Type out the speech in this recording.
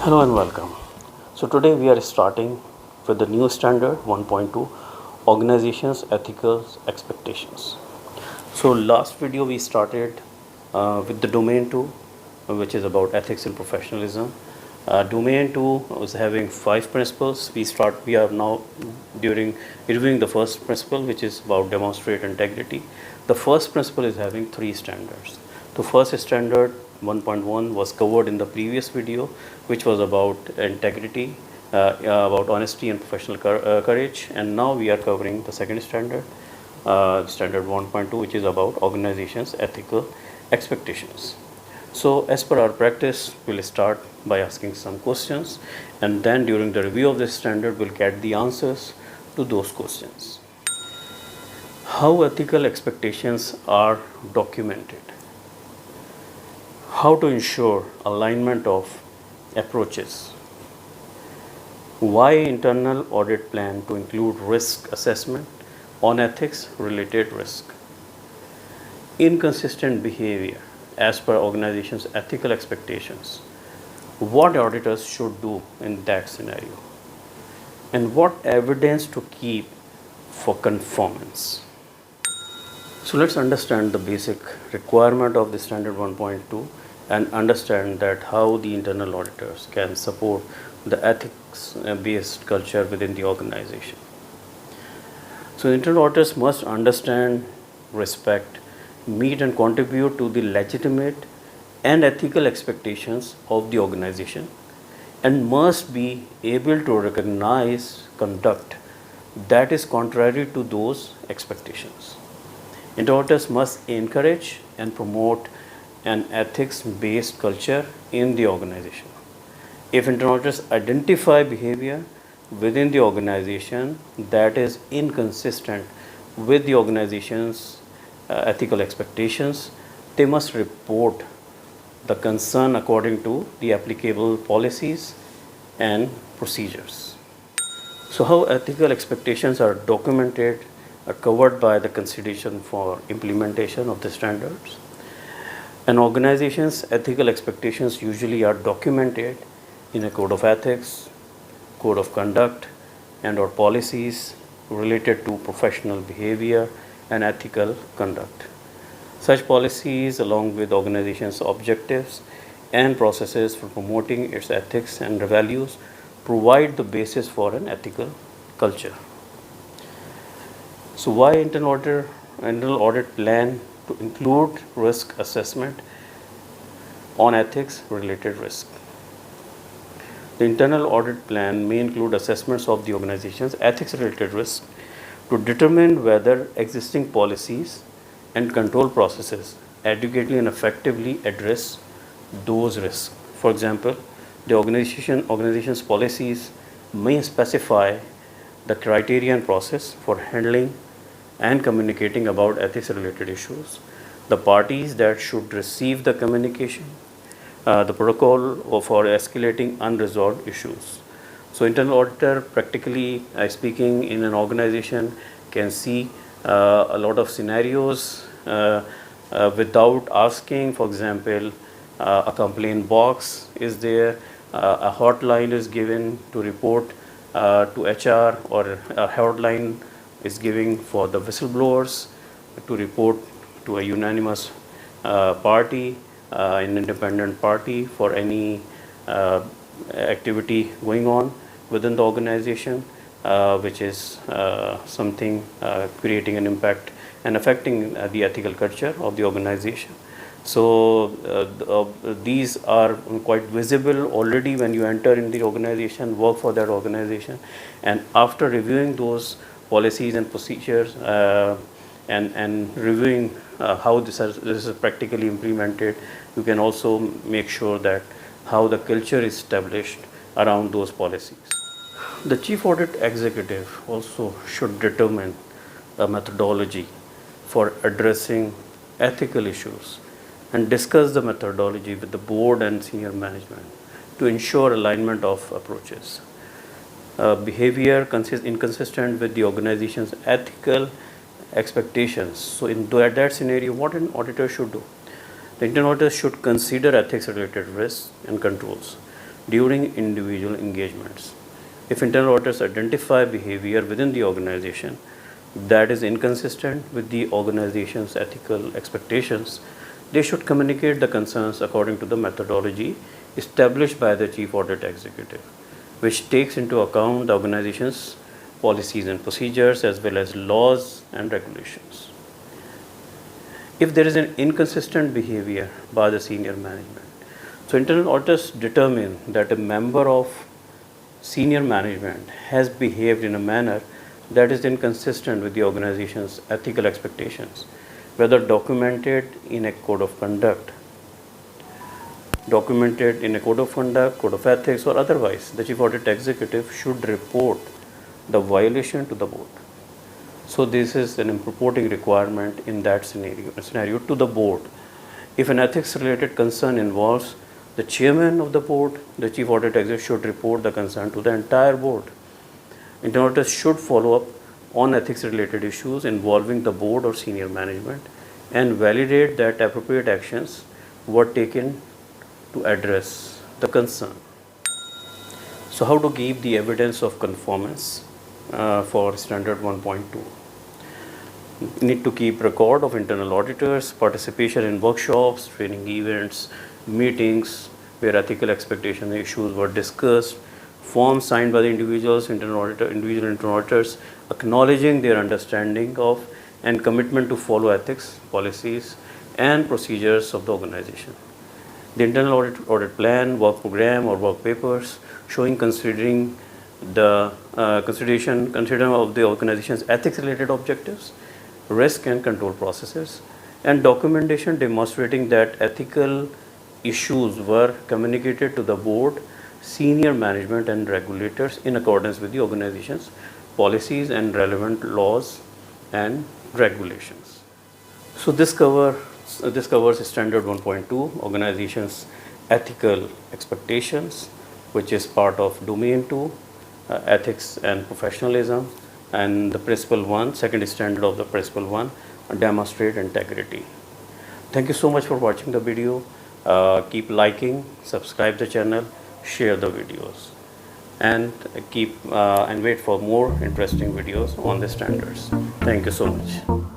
Hello and welcome. So today we are starting with the new standard 1.2 organizations ethical expectations. So last video we started with the domain 2, which is about ethics and professionalism. Domain 2 was having 5 principles. We are now during reviewing the first principle, which is about demonstrate integrity. The first principle is having 3 standards. The first standard 1.1 was covered in the previous video, which was about integrity, about honesty and professional courage, and now we are covering the second standard, standard 1.2, which is about organizations ethical expectations. So as per our practice, we'll start by asking some questions, and then during the review of this standard we'll get the answers to those questions. How ethical expectations are documented? How to ensure alignment of approaches? Why internal audit plan to include risk assessment on ethics related risk? Inconsistent behavior as per organization's ethical expectations. What auditors should do in that scenario? And what evidence to keep for conformance? So let's understand the basic requirement of the standard 1.2 and understand that how the internal auditors can support the ethics based culture within the organization. So internal auditors must understand, respect, meet and contribute to the legitimate and ethical expectations of the organization, and must be able to recognize conduct that is contrary to those expectations. Internal auditors must encourage and promote an ethics-based culture in the organization. If internal auditors identify behavior within the organization that is inconsistent with the organization's ethical expectations, they must report the concern according to the applicable policies and procedures. So how ethical expectations are documented are covered by the consideration for implementation of the standards. An organization's ethical expectations usually are documented in a code of ethics, code of conduct, and or policies related to professional behavior and ethical conduct. Such policies, along with organization's objectives and processes for promoting its ethics and values, provide the basis for an ethical culture. So why internal audit plan to include risk assessment on ethics related risk? The internal audit plan may include assessments of the organization's ethics related risk to determine whether existing policies and control processes adequately and effectively address those risks. For example, the organization's policies may specify the criteria and process for handling and communicating about ethics related issues, the parties that should receive the communication, the protocol for escalating unresolved issues. So internal auditor, practically speaking, in an organization can see a lot of scenarios without asking. For example, a complaint box is there, a hotline is given to report to HR, or a hotline is giving for the whistleblowers to report to a unanimous party, an independent party, for any activity going on within the organization, which is something creating an impact and affecting the ethical culture of the organization. So these are quite visible already when you enter in the organization, work for that organization, and after reviewing those policies and procedures and reviewing how this is practically implemented, you can also make sure that how the culture is established around those policies. The chief audit executive also should determine a methodology for addressing ethical issues and discuss the methodology with the board and senior management to ensure alignment of approaches. Behavior inconsistent with the organization's ethical expectations. So in that scenario, what an auditor should do? The internal auditor should consider ethics related risks and controls, during individual engagements. If internal auditors identify behavior within the organization that is inconsistent with the organization's ethical expectations, they should communicate the concerns according to the methodology established by the Chief Audit Executive, which takes into account the organization's policies and procedures as well as laws and regulations. If there is an inconsistent behavior by the senior management, so internal auditors determine that a member of senior management has behaved in a manner that is inconsistent with the organization's ethical expectations, whether documented in a code of conduct, code of ethics, or otherwise, the Chief Audit Executive should report the violation to the board. So this is an reporting requirement in that scenario to the board. If an ethics related concern involves the chairman of the board, the Chief Audit Executive should report the concern to the entire board. Internal auditors should follow up on ethics related issues involving the board or senior management and validate that appropriate actions were taken to address the concern. So how to give the evidence of conformance for standard 1.2? Need to keep record of internal auditors, participation in workshops, training events, meetings where ethical expectation issues were discussed, forms signed by the individual internal auditors acknowledging their understanding of and commitment to follow ethics, policies, and procedures of the organization. The internal audit plan, work program, or work papers showing considering of the organization's ethics-related objectives, risk and control processes, and documentation demonstrating that ethical issues were communicated to the board, senior management, and regulators in accordance with the organization's policies and relevant laws and regulations. So this covers standard 1.2, organization's ethical expectations, which is part of domain 2, ethics and professionalism, and the principle 1, second standard of the principle 1, demonstrate integrity. Thank you so much for watching the video. Keep liking, subscribe the channel, share the videos, and wait for more interesting videos on the standards. Thank you so much.